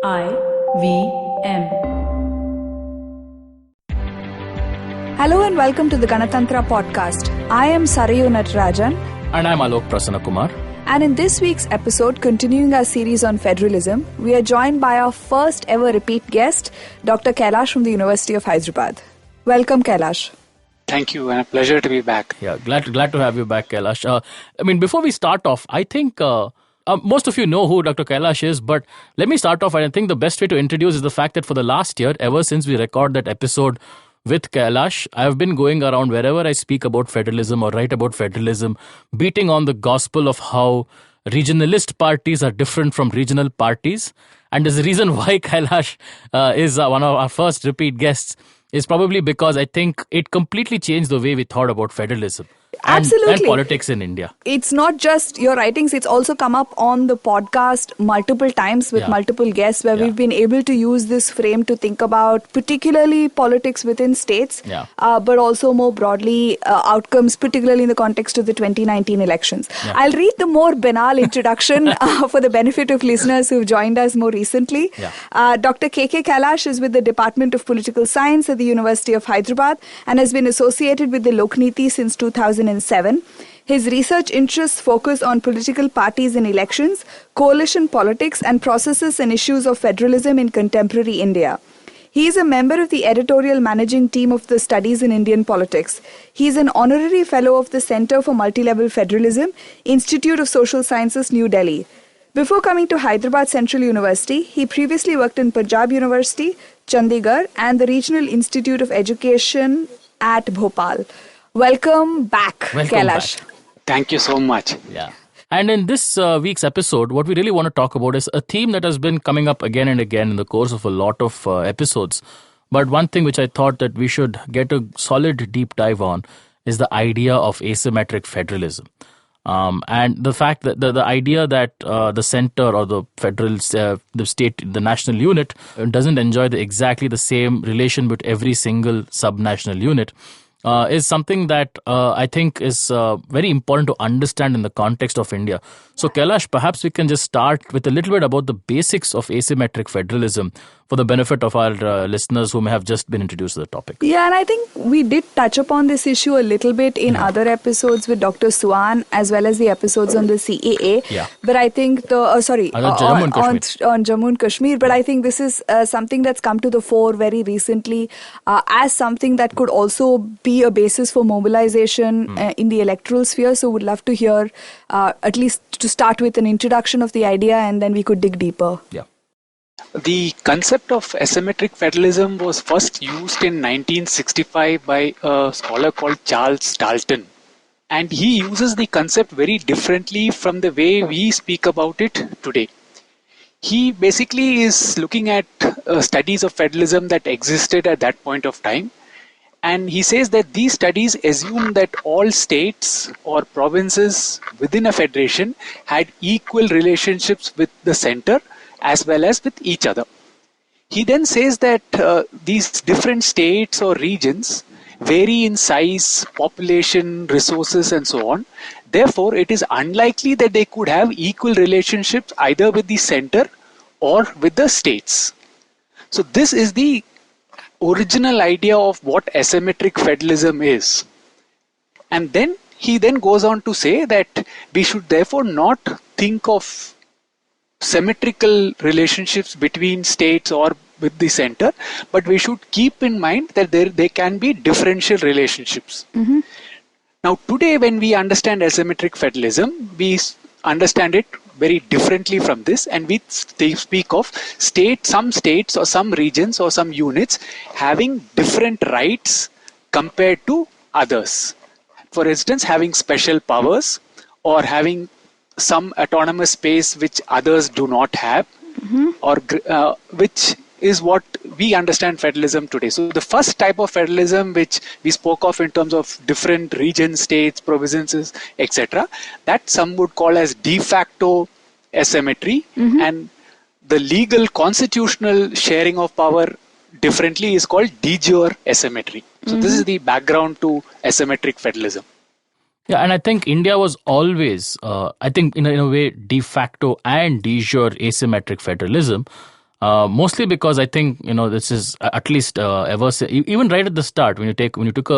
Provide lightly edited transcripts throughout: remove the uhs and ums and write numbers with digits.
IVM. Hello and welcome to the Ganatantra podcast. I am Sarayu Natarajan. And I'm Alok Prasanna Kumar. And in this week's episode, continuing our series on federalism, we are joined by our first ever repeat guest, Dr. Kailash from the University of Hyderabad. Welcome, Kailash. Thank you, and a pleasure to be back. Yeah, glad to have you back, Kailash. Before we start off, I think most of you know who Dr. Kailash is, but let me start off. I think the best way to introduce is the fact that for the last year, ever since we record that episode with Kailash, I have been going around wherever I speak about federalism or write about federalism, beating on the gospel of how regionalist parties are different from regional parties. And there's a reason why Kailash is one of our first repeat guests is probably because I think it completely changed the way we thought about federalism. Absolutely. And politics in India. It's not just your writings, it's also come up on the podcast multiple times with multiple guests where we've been able to use this frame to think about particularly politics within states, but also more broadly outcomes, particularly in the context of the 2019 elections. Yeah. I'll read the more banal introduction for the benefit of listeners who've joined us more recently. Yeah. Dr. K.K. Kailash is with the Department of Political Science at the University of Hyderabad and has been associated with the Lokniti since 2007. His research interests focus on political parties in elections, coalition politics, and processes and issues of federalism in contemporary India. He is a member of the editorial managing team of the Studies in Indian Politics. He is an honorary fellow of the Center for Multilevel Federalism, Institute of Social Sciences, New Delhi. Before coming to Hyderabad Central University, he previously worked in Punjab University, Chandigarh, and the Regional Institute of Education at Bhopal. Welcome back, Kailash. Thank you so much. Yeah. And in this week's episode, what we really want to talk about is a theme that has been coming up again and again in the course of a lot of episodes. But one thing which I thought that we should get a solid deep dive on is the idea of asymmetric federalism. And the fact that the idea that the center or the federal, the state, the national unit doesn't enjoy exactly the same relation with every single subnational unit is something that I think is very important to understand in the context of India. So Kailash, perhaps we can just start with a little bit about the basics of asymmetric federalism for the benefit of our listeners who may have just been introduced to the topic. Yeah, and I think we did touch upon this issue a little bit in other episodes with Dr. Suwan as well as the episodes on the CAA. Yeah. But I think on Jammu and Kashmir. But I think this is something that's come to the fore very recently as something that could also be a basis for mobilization in the electoral sphere. So would love to hear at least to start with an introduction of the idea and then we could dig deeper. Yeah. The concept of asymmetric federalism was first used in 1965 by a scholar called Charles Dalton. And he uses the concept very differently from the way we speak about it today. He basically is looking at studies of federalism that existed at that point of time. And he says that these studies assume that all states or provinces within a federation had equal relationships with the center as well as with each other. He then says that these different states or regions vary in size, population, resources, and so on. Therefore, it is unlikely that they could have equal relationships either with the center or with the states. So this is the original idea of what asymmetric federalism is. And then he then goes on to say that we should therefore not think of symmetrical relationships between states or with the center, but we should keep in mind that there can be differential relationships. Mm-hmm. Now today when we understand asymmetric federalism, we understand it very differently from this, and we speak of some states or some regions or some units having different rights compared to others. For instance, having special powers or having some autonomous space which others do not have, or which is what we understand federalism today. So the first type of federalism which we spoke of in terms of different regions, states, provinces, etc., that some would call as de facto asymmetry, and the legal constitutional sharing of power differently is called de jure asymmetry. So this is the background to asymmetric federalism. Yeah, and I think India was always, in a way, de facto and de jure asymmetric federalism. Mostly because I think, this is at least even right at the start, when you took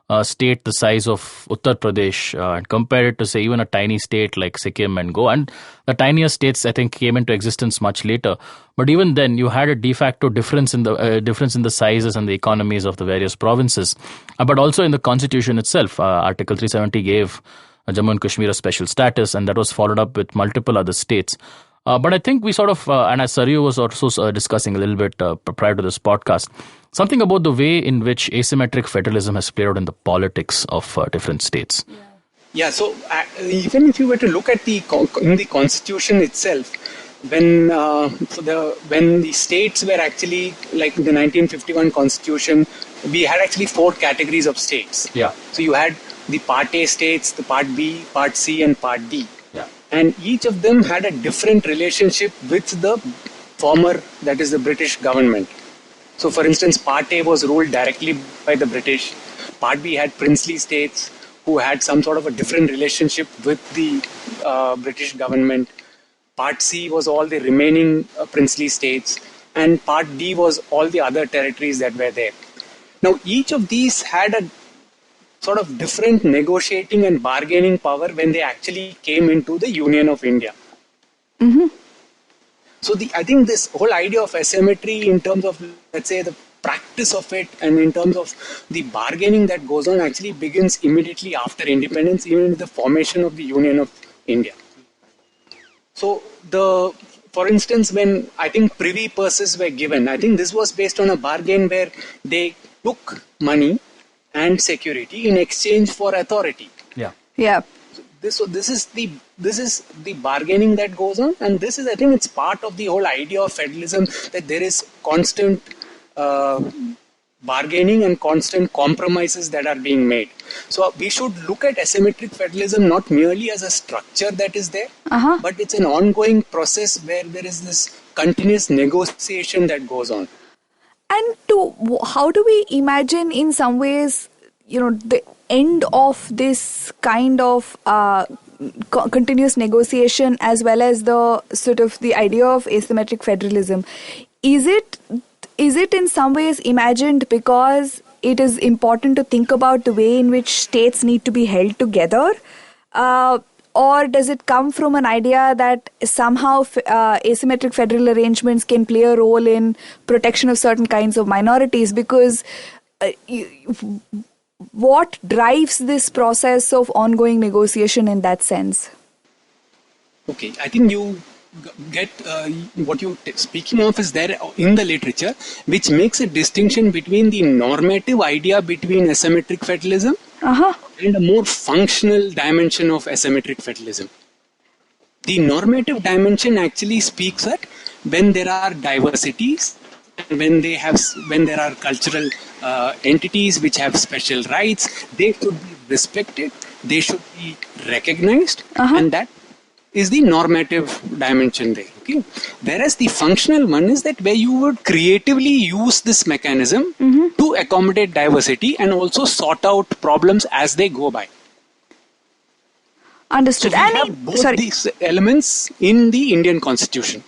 a state the size of Uttar Pradesh and compare it to, say, even a tiny state like Sikkim and Goa, and the tiniest states I think came into existence much later. But even then, you had a de facto difference in the sizes and the economies of the various provinces, but also in the constitution itself. Article 370 gave Jammu and Kashmir a special status, and that was followed up with multiple other states. But I think we sort of, and as Sarayu was also discussing a little bit prior to this podcast, something about the way in which asymmetric federalism has played out in the politics of different states. Yeah, so even if you were to look at in the constitution itself, when the states were actually, like the 1951 constitution, we had actually 4 categories of states. Yeah. So you had the Part A states, the Part B, Part C, and Part D. Yeah. And each of them had a different relationship with the former, that is the British government. So for instance, Part A was ruled directly by the British. Part B had princely states who had some sort of a different relationship with the British government. Part C was all the remaining princely states. And Part D was all the other territories that were there. Now each of these had a sort of different negotiating and bargaining power when they actually came into the Union of India. Mm-hmm. So I think this whole idea of asymmetry in terms of, let's say, the practice of it and in terms of the bargaining that goes on actually begins immediately after independence, even with the formation of the Union of India. So for instance, when I think privy purses were given, I think this was based on a bargain where they took money and security in exchange for authority. Yeah. Yeah. So this is the bargaining that goes on, and this is, I think, it's part of the whole idea of federalism, that there is constant bargaining and constant compromises that are being made. So we should look at asymmetric federalism not merely as a structure that is there, but it's an ongoing process where there is this continuous negotiation that goes on. And how do we imagine in some ways, the end of this kind of continuous negotiation, as well as the sort of the idea of asymmetric federalism? Is it in some ways imagined because it is important to think about the way in which states need to be held together? Or does it come from an idea that somehow asymmetric federal arrangements can play a role in protection of certain kinds of minorities? Because what drives this process of ongoing negotiation in that sense? Okay, I think you get what you're speaking of is there in the literature, which makes a distinction between the normative idea between asymmetric federalism and a more functional dimension of asymmetric federalism. The normative dimension actually speaks at when there are diversities, when there are cultural entities which have special rights, they should be respected, they should be recognized, and that is the normative dimension there. Okay? Whereas the functional one is that where you would creatively use this mechanism to accommodate diversity and also sort out problems as they go by. Understood. So we have both these elements in the Indian Constitution.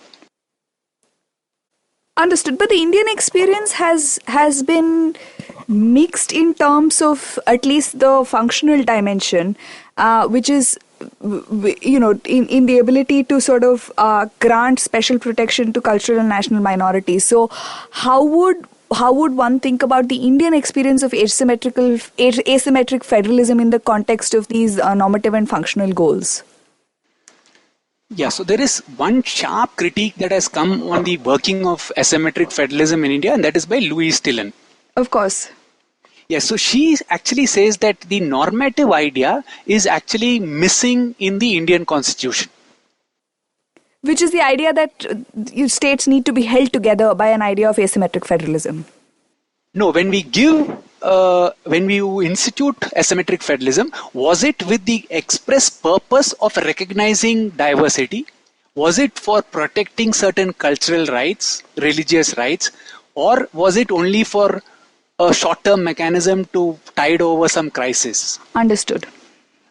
Understood. But the Indian experience has been mixed in terms of at least the functional dimension, which is, in the ability to sort of grant special protection to cultural and national minorities. So how would one think about the Indian experience of asymmetric federalism in the context of these normative and functional goals? Yeah, so there is one sharp critique that has come on the working of asymmetric federalism in India, and that is by Louise Tillon. Of course. Yes, so she actually says that the normative idea is actually missing in the Indian Constitution. Which is the idea that states need to be held together by an idea of asymmetric federalism. No, when we institute asymmetric federalism, was it with the express purpose of recognizing diversity? Was it for protecting certain cultural rights, religious rights, or was it only for a short-term mechanism to tide over some crisis? Understood.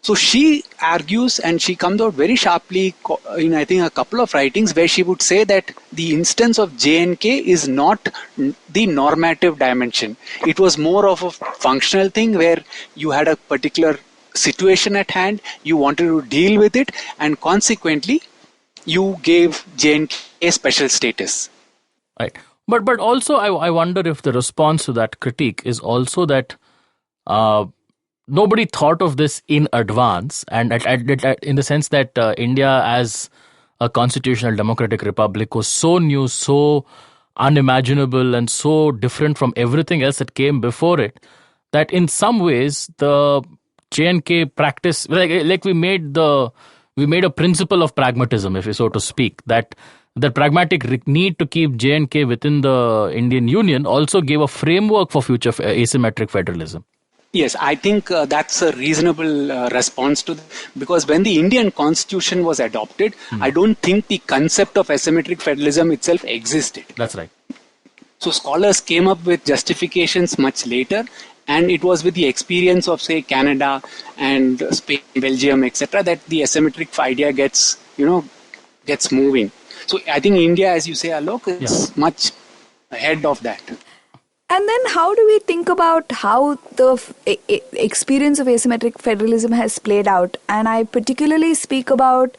So she argues and she comes out very sharply in, I think, a couple of writings where she would say that the instance of J&K is not the normative dimension. It was more of a functional thing where you had a particular situation at hand, you wanted to deal with it, and consequently you gave J&K a special status. Right. But also I wonder if the response to that critique is also that nobody thought of this in advance, and in the sense that India as a constitutional democratic republic was so new, so unimaginable, and so different from everything else that came before it, that in some ways the J&K practice, like we made a principle of pragmatism, if you so to speak, that the pragmatic need to keep J&K within the Indian Union also gave a framework for future asymmetric federalism. Yes, I think that's a reasonable response to because when the Indian constitution was adopted, I don't think the concept of asymmetric federalism itself existed. That's right. So scholars came up with justifications much later, and it was with the experience of, say, Canada and Spain, Belgium, etc., that the asymmetric idea gets moving. So I think India, as you say, Alok, is much ahead of that. And then how do we think about how the experience of asymmetric federalism has played out? And I particularly speak about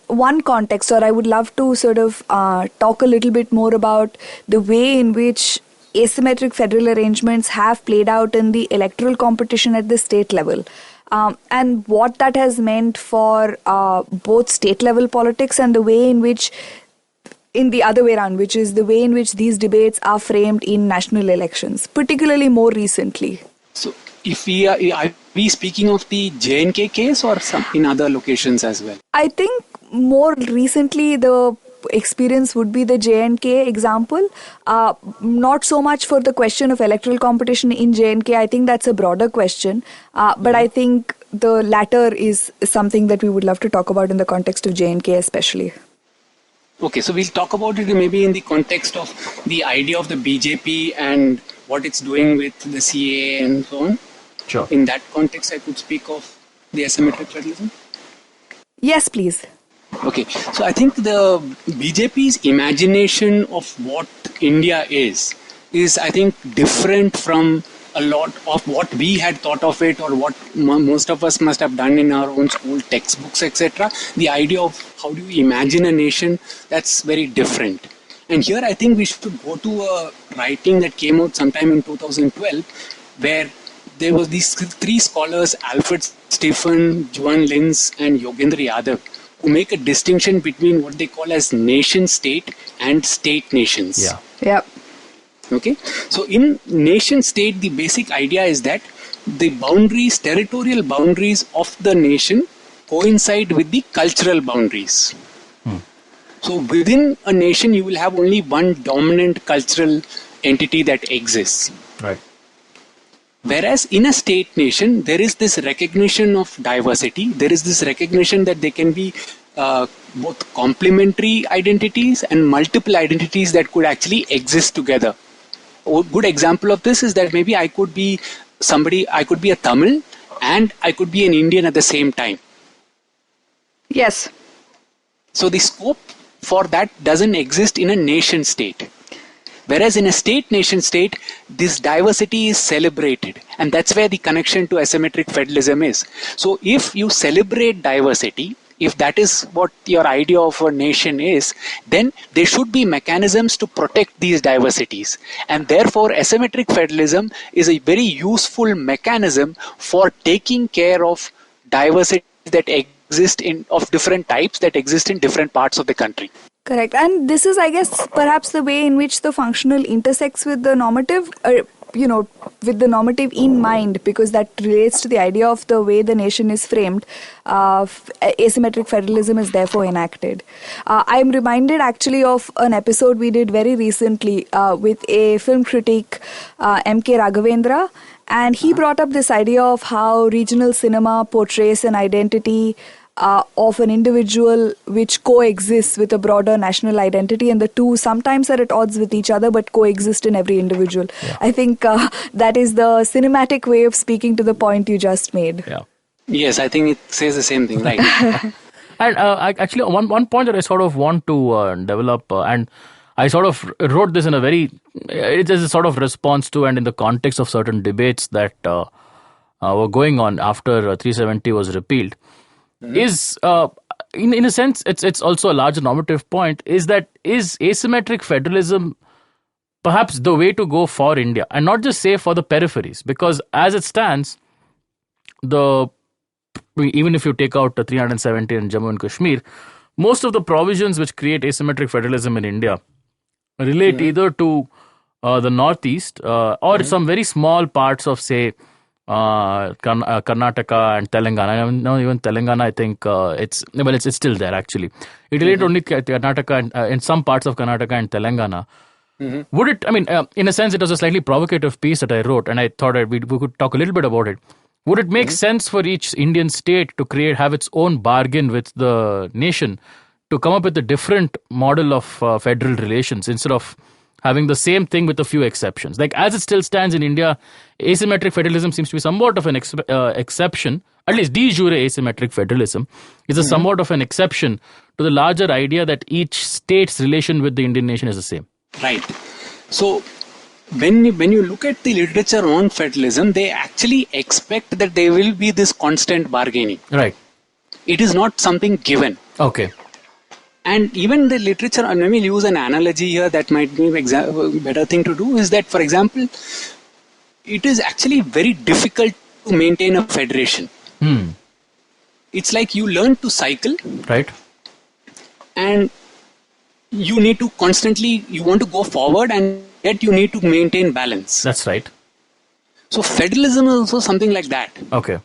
one context, or I would love to sort of talk a little bit more about the way in which asymmetric federal arrangements have played out in the electoral competition at the state level. And what that has meant for both state level politics and the way in which, in the other way around, which is the way in which these debates are framed in national elections, particularly more recently. So, if are we speaking of the J&K case or some in other locations as well? I think more recently the experience would be the J&K example. Not so much for the question of electoral competition in J&K. I think that's a broader question. But I think the latter is something that we would love to talk about in the context of J&K especially. Okay, so we'll talk about it maybe in the context of the idea of the BJP and what it's doing with the CAA and so on. Sure. In that context, I could speak of the asymmetric federalism. Yes, please. Okay, so I think the BJP's imagination of what India is I think different from a lot of what we had thought of it or what most of us must have done in our own school textbooks, etc. The idea of how do you imagine a nation, that's very different. And here I think we should go to a writing that came out sometime in 2012 where there was these three scholars, Alfred Stephen, Juan Linz and Yogendra Yadav, who make a distinction between what they call as nation state and state nations. Yeah. Yep. Okay. So in nation state, the basic idea is that the boundaries, territorial boundaries of the nation coincide with the cultural boundaries. So within a nation, you will have only one dominant cultural entity that exists. Right. Whereas in a state nation, there is this recognition of diversity. There is this recognition that there can be both complementary identities and multiple identities that could actually exist together. A good example of this is that maybe I could be a Tamil and I could be an Indian at the same time. Yes. So the scope for that doesn't exist in a nation state. Whereas in a state-nation state, this diversity is celebrated. And that's where the connection to asymmetric federalism is. So if you celebrate diversity, if that is what your idea of a nation is, then there should be mechanisms to protect these diversities. And therefore, asymmetric federalism is a very useful mechanism for taking care of diversity that exist of different types that exist in different parts of the country. Correct. And this is, I guess, perhaps the way in which the functional intersects with the normative, with the normative in mind, because that relates to the idea of the way the nation is framed. Asymmetric federalism is therefore enacted. I'm reminded actually of an episode we did very recently with a film critic, M.K. Raghavendra, and he brought up this idea of how regional cinema portrays an identity of an individual which coexists with a broader national identity, and the two sometimes are at odds with each other but coexist in every individual. Yeah. I think that is the cinematic way of speaking to the point you just made. Yeah. Yes, I think it says the same thing, right? And actually, one point that I sort of want to develop, and I sort of wrote this in a very, it is a sort of response to and in the context of certain debates that were going on after 370 was repealed, is, in a sense, it's also a larger normative point, is asymmetric federalism perhaps the way to go for India, and not just say for the peripheries, because as it stands, even if you take out 370 in Jammu and Kashmir, most of the provisions which create asymmetric federalism in India relate either to the northeast or some very small parts of, say, Karnataka and Telangana. No, even Telangana, I think it's still there actually. It relates only to Karnataka and in some parts of Karnataka and Telangana. Would it? I mean, in a sense, it was a slightly provocative piece that I wrote, and I thought we could talk a little bit about it. Would it make sense for each Indian state to have its own bargain with the nation to come up with a different model of federal relations instead of having the same thing with a few exceptions? Like, as it still stands in India, asymmetric federalism seems to be somewhat of an exception, at least de jure asymmetric federalism is a somewhat of an exception to the larger idea that each state's relation with the Indian nation is the same. Right. So, when you look at the literature on federalism, they actually expect that there will be this constant bargaining. Right. It is not something given. Okay. And even the literature, and let me use an analogy here that might be a better thing to do, is that, for example, it is actually very difficult to maintain a federation. It's like you learn to cycle. Right. And you need to constantly, you want to go forward, and yet you need to maintain balance. That's right. So federalism is also something like that. Okay.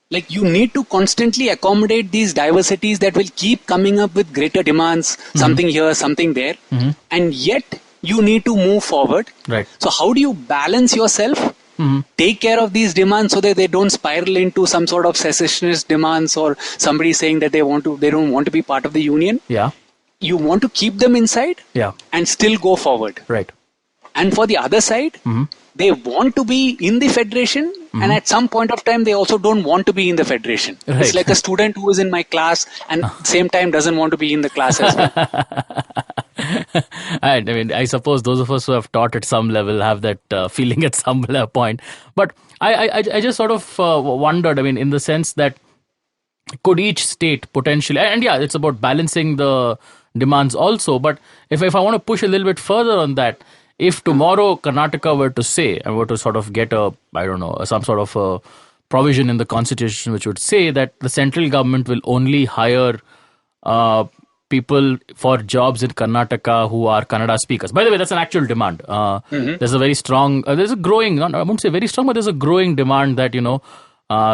Like, you need to constantly accommodate these diversities that will keep coming up with greater demands, something here, something there, and yet you need to move forward. Right. So how do you balance yourself? Take care of these demands so that they don't spiral into some sort of secessionist demands or somebody saying that they don't want to be part of the union. Yeah. You want to keep them inside and still go forward. Right. And for the other side, they want to be in the federation, and at some point of time, they also don't want to be in the federation. Right. It's like a student who is in my class and at the same time doesn't want to be in the class as well. I mean, I suppose those of us who have taught at some level have that feeling at some point. But I just sort of wondered, I mean, in the sense that could each state potentially, and yeah, it's about balancing the demands also, but if I want to push a little bit further on that, if tomorrow Karnataka were to say, and were to sort of get some sort of a provision in the constitution which would say that the central government will only hire people for jobs in Karnataka who are Kannada speakers. By the way, that's an actual demand. There's a very strong, there's a growing, I won't say very strong, but there's a growing demand that,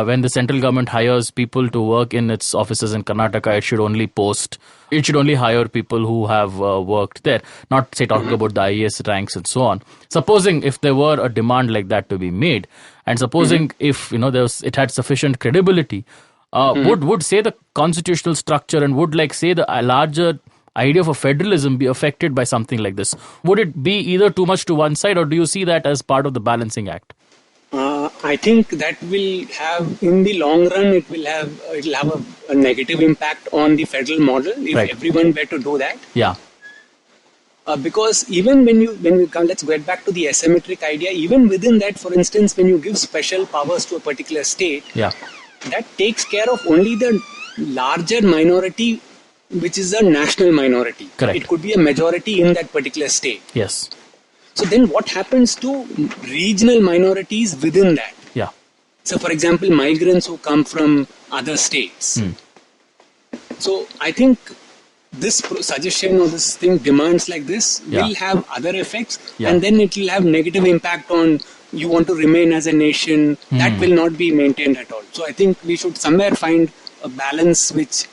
when the central government hires people to work in its offices in Karnataka, it should only hire people who have worked there, not say talking about the IAS ranks and so on. Supposing if there were a demand like that to be made, and supposing if it had sufficient credibility, would say the constitutional structure and would say the larger idea of a federalism be affected by something like this? Would it be either too much to one side, or do you see that as part of the balancing act? I think that will have, in the long run, it will have a negative impact on the federal model if everyone were to do that. Yeah. Because even when you come, let's get back to the asymmetric idea. Even within that, for instance, when you give special powers to a particular state, that takes care of only the larger minority, which is a national minority. Correct. It could be a majority in that particular state. Yes. So then what happens to regional minorities within that? Yeah. So for example, migrants who come from other states. So I think this suggestion or this thing, demands like this, will have other effects, and then it will have negative impact on you want to remain as a nation. That will not be maintained at all. So I think we should somewhere find a balance which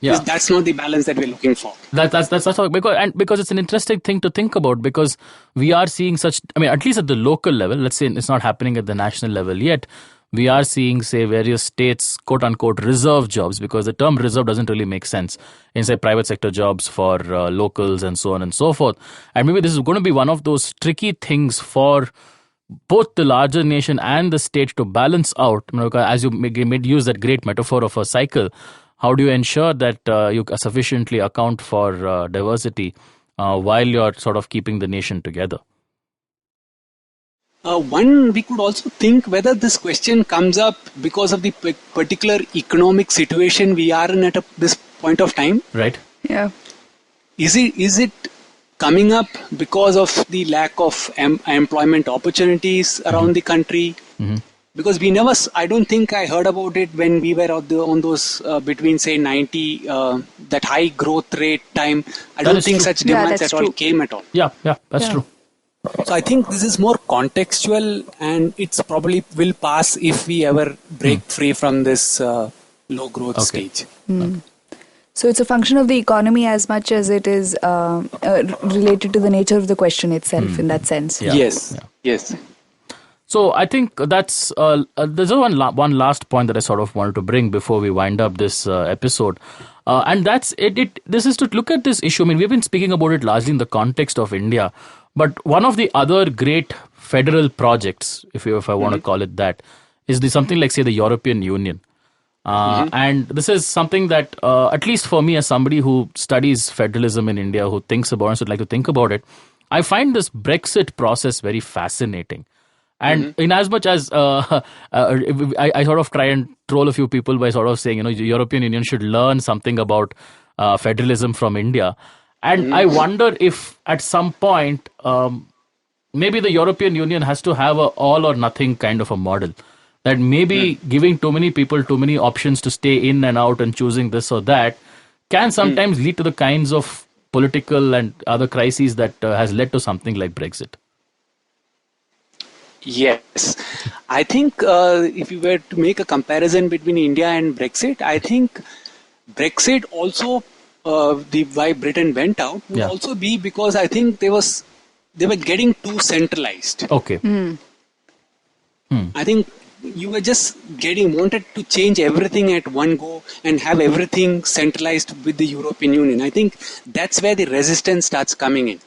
that's not the balance that we're looking for. That's all, because it's an interesting thing to think about, because we are seeing such, I mean, at least at the local level, let's say it's not happening at the national level yet, we are seeing, say, various states, quote unquote, reserve jobs, because the term reserve doesn't really make sense in, say, private sector jobs for locals and so on and so forth. And maybe this is going to be one of those tricky things for both the larger nation and the state to balance out, as you made use that great metaphor of a cycle, how do you ensure that you sufficiently account for diversity while you're sort of keeping the nation together? We could also think whether this question comes up because of the particular economic situation we are in at this point of time. Right. Yeah. Is it coming up because of the lack of employment opportunities around the country? Mm-hmm. Because I don't think I heard about it when we were on those between say 90, that high growth rate time. I don't think such demands at all came at all. Yeah, that's true. So I think this is more contextual, and it's probably will pass if we ever break free from this low growth stage. Okay. So it's a function of the economy as much as it is related to the nature of the question itself in that sense. Yeah. Yes. So I think that's there's one last point that I sort of wanted to bring before we wind up this episode. And that's it. This is to look at this issue. I mean, we've been speaking about it largely in the context of India. But one of the other great federal projects, if I want to call it that, is something like, say, the European Union. And this is something that, at least for me as somebody who studies federalism in India, who thinks about it, would like to think about it, I find this Brexit process very fascinating. And in as much as I sort of try and troll a few people by sort of saying, the European Union should learn something about federalism from India. And I wonder if at some point, maybe the European Union has to have a all or nothing kind of a model. That maybe giving too many people too many options to stay in and out and choosing this or that can sometimes lead to the kinds of political and other crises that has led to something like Brexit. Yes. I think if you were to make a comparison between India and Brexit, I think Brexit also why Britain went out would also be because I think they were getting too centralized. Okay. I think you were just wanted to change everything at one go and have everything centralized with the European Union. I think that's where the resistance starts coming in.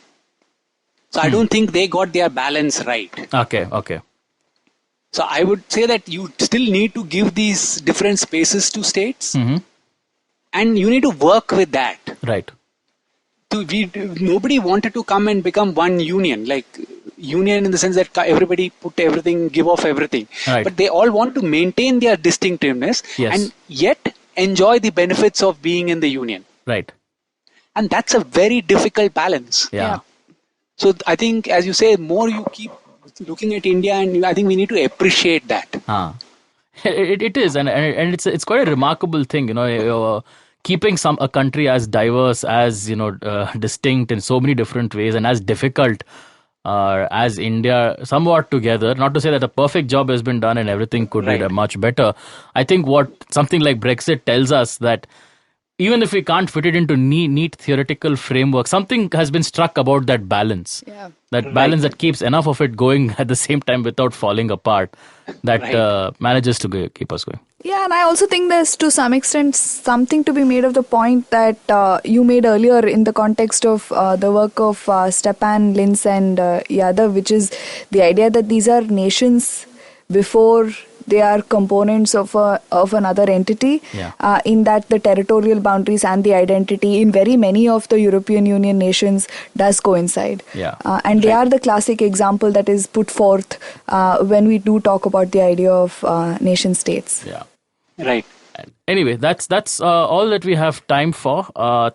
So I don't think they got their balance right. Okay. So I would say that you still need to give these different spaces to states. And you need to work with that. Right. Nobody wanted to come and become one union, like union in the sense that everybody give off everything. Right. But they all want to maintain their distinctiveness and yet enjoy the benefits of being in the union. Right. And that's a very difficult balance. Yeah. So I think, as you say, more you keep looking at India, and I think we need to appreciate that. It is, and it's quite a remarkable thing, keeping a country as diverse, as distinct in so many different ways, and as difficult as India somewhat together. Not to say that a perfect job has been done and everything could be much better. I think what something like Brexit tells us that even if we can't fit it into neat theoretical framework, something has been struck about that balance. Yeah. That balance that keeps enough of it going at the same time without falling apart, that manages to keep us going. Yeah, and I also think there's to some extent something to be made of the point that you made earlier in the context of the work of Stepan, Linz and Yadav, which is the idea that these are nations before they are components of another entity, in that the territorial boundaries and the identity in very many of the European Union nations does coincide. And they are the classic example that is put forth when we do talk about the idea of nation states. Right. Anyway, that's all that we have time for.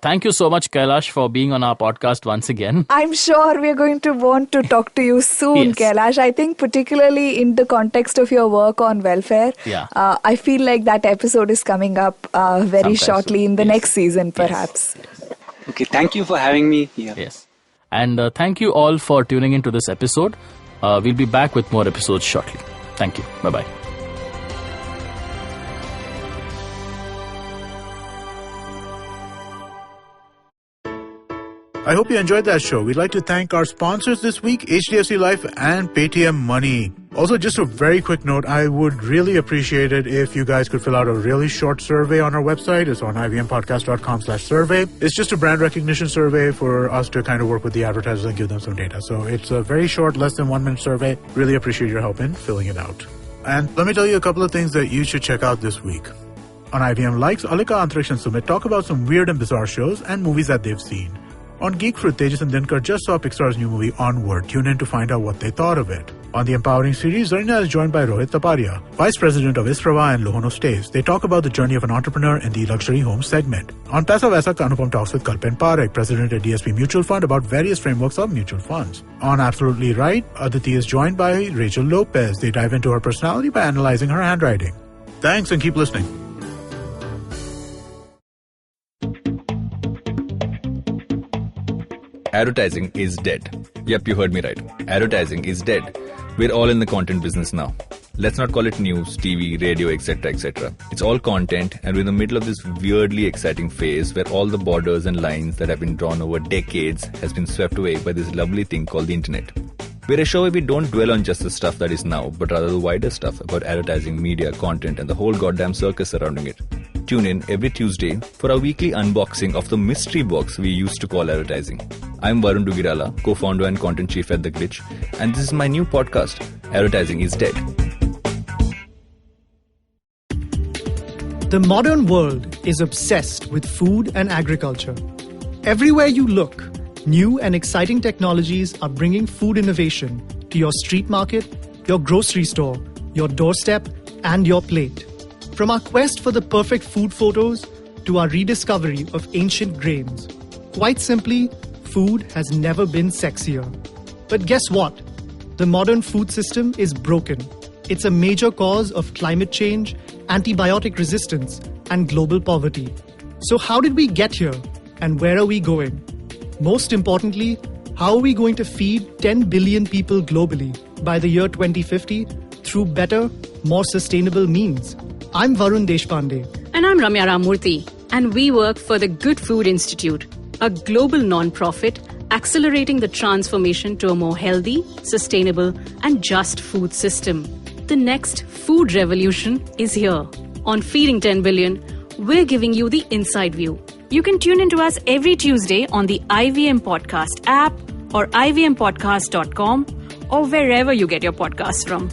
Thank you so much, Kailash, for being on our podcast once again. I'm sure we're going to want to talk to you soon, Kailash. I think particularly in the context of your work on welfare, I feel like that episode is coming up very shortly in the next season, perhaps. Yes. Okay, thank you for having me here. Yes. And thank you all for tuning into this episode. We'll be back with more episodes shortly. Thank you. Bye-bye. I hope you enjoyed that show. We'd like to thank our sponsors this week, HDFC Life and Paytm Money. Also, just a very quick note, I would really appreciate it if you guys could fill out a really short survey on our website. It's on ivmpodcast.com/survey. It's just a brand recognition survey for us to kind of work with the advertisers and give them some data. So it's a very short, less than 1 minute survey. Really appreciate your help in filling it out. And let me tell you a couple of things that you should check out this week. On IVM Likes, Alika, Antriksh and Sumit talk about some weird and bizarre shows and movies that they've seen. On Geek Fruit, Tejas and Dinkar just saw Pixar's new movie Onward. Tune in to find out what they thought of it. On the Empowering series, Zarina is joined by Rohit Taparia, Vice President of Isprava and Lohono Stays. They talk about the journey of an entrepreneur in the luxury home segment. On Paisa Vaisa, Anupam talks with Kalpen Parekh, President at DSP Mutual Fund, about various frameworks of mutual funds. On Absolutely Right, Aditi is joined by Rachel Lopez. They dive into her personality by analyzing her handwriting. Thanks and keep listening. Advertising is dead. Yep, you heard me right. Advertising is dead. We're all in the content business now. Let's not call it news, TV, radio, etc., etc. It's all content, and we're in the middle of this weirdly exciting phase where all the borders and lines that have been drawn over decades has been swept away by this lovely thing called the internet. We're a show where we don't dwell on just the stuff that is now, but rather the wider stuff about advertising, media, content, and the whole goddamn circus surrounding it. Tune in every Tuesday for our weekly unboxing of the mystery box we used to call advertising. I'm Varun Dugirala, co-founder and content chief at The Glitch, and this is my new podcast, Advertising is Dead. The modern world is obsessed with food and agriculture. Everywhere you look, new and exciting technologies are bringing food innovation to your street market, your grocery store, your doorstep, and your plate. From our quest for the perfect food photos to our rediscovery of ancient grains. Quite simply, food has never been sexier. But guess what? The modern food system is broken. It's a major cause of climate change, antibiotic resistance, and global poverty. So how did we get here? And where are we going? Most importantly, how are we going to feed 10 billion people globally by the year 2050 through better, more sustainable means? I'm Varun Deshpande. And I'm Ramya Ramurthy. And we work for the Good Food Institute, a global non-profit accelerating the transformation to a more healthy, sustainable, and just food system. The next food revolution is here. On Feeding 10 Billion, we're giving you the inside view. You can tune into us every Tuesday on the IVM Podcast app or ivmpodcast.com or wherever you get your podcasts from.